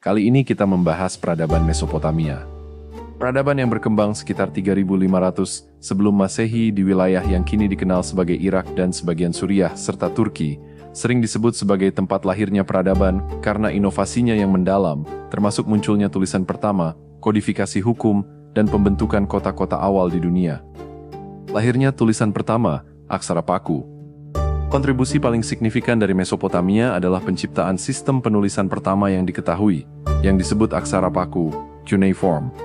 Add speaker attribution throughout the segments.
Speaker 1: Kali ini kita membahas peradaban Mesopotamia. Peradaban yang berkembang sekitar 3500 sebelum Masehi di wilayah yang kini dikenal sebagai Irak dan sebagian Suriah serta Turki, sering disebut sebagai tempat lahirnya peradaban karena inovasinya yang mendalam, termasuk munculnya tulisan pertama, kodifikasi hukum, dan pembentukan kota-kota awal di dunia. Lahirnya tulisan pertama, aksara Paku. Kontribusi paling signifikan dari Mesopotamia adalah penciptaan sistem penulisan pertama yang diketahui, yang disebut aksara Paku, cuneiform.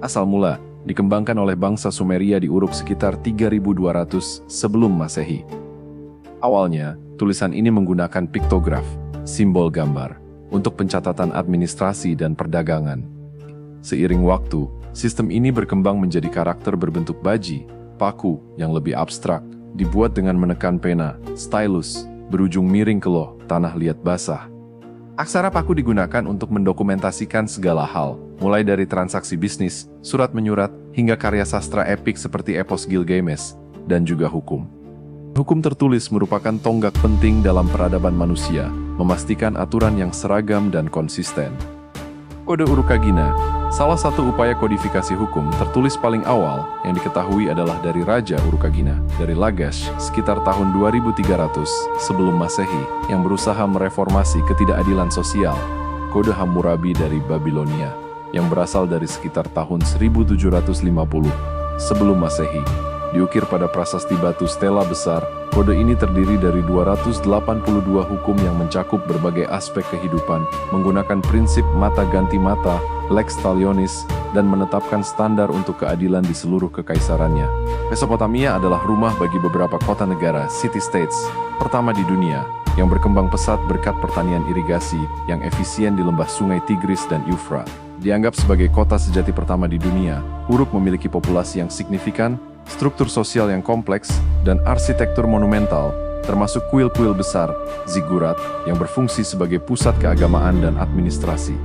Speaker 1: Asal mula, dikembangkan oleh bangsa Sumeria di Uruk sekitar 3200 sebelum Masehi. Awalnya, tulisan ini menggunakan piktograf, simbol gambar, untuk pencatatan administrasi dan perdagangan. Seiring waktu, sistem ini berkembang menjadi karakter berbentuk baji, paku yang lebih abstrak, dibuat dengan menekan pena, stylus, berujung miring keloh, tanah liat basah. Aksara Paku digunakan untuk mendokumentasikan segala hal, mulai dari transaksi bisnis, surat menyurat, hingga karya sastra epik seperti epos Gilgamesh, dan juga hukum. Hukum tertulis merupakan tonggak penting dalam peradaban manusia, memastikan aturan yang seragam dan konsisten. Kode Urukagina, salah satu upaya kodifikasi hukum tertulis paling awal yang diketahui adalah dari Raja Urukagina dari Lagash sekitar tahun 2300 sebelum Masehi yang berusaha mereformasi ketidakadilan sosial. Kode Hammurabi dari Babilonia yang berasal dari sekitar tahun 1750 sebelum Masehi, diukir pada prasasti batu stela besar. Kode ini terdiri dari 282 hukum yang mencakup berbagai aspek kehidupan, menggunakan prinsip mata ganti mata, lex talionis, dan menetapkan standar untuk keadilan di seluruh kekaisarannya. Mesopotamia adalah rumah bagi beberapa kota negara, city-states, pertama di dunia, yang berkembang pesat berkat pertanian irigasi yang efisien di lembah sungai Tigris dan Eufrat. Dianggap sebagai kota sejati pertama di dunia, Uruk memiliki populasi yang signifikan, struktur sosial yang kompleks, dan arsitektur monumental, termasuk kuil-kuil besar, zigurat, yang berfungsi sebagai pusat keagamaan dan administrasi.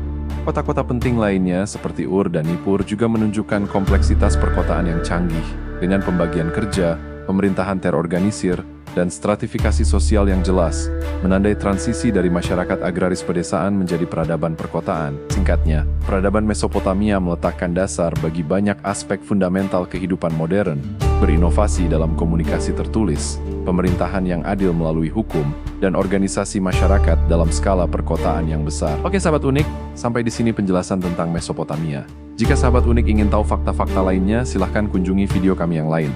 Speaker 1: Kota-kota penting lainnya seperti Ur dan Nippur juga menunjukkan kompleksitas perkotaan yang canggih, dengan pembagian kerja, pemerintahan terorganisir, dan stratifikasi sosial yang jelas, menandai transisi dari masyarakat agraris pedesaan menjadi peradaban perkotaan. Singkatnya, peradaban Mesopotamia meletakkan dasar bagi banyak aspek fundamental kehidupan modern, berinovasi dalam komunikasi tertulis, pemerintahan yang adil melalui hukum, dan organisasi masyarakat dalam skala perkotaan yang besar. Oke sahabat unik, sampai di sini penjelasan tentang Mesopotamia. Jika sahabat unik ingin tahu fakta-fakta lainnya, silahkan kunjungi video kami yang lain.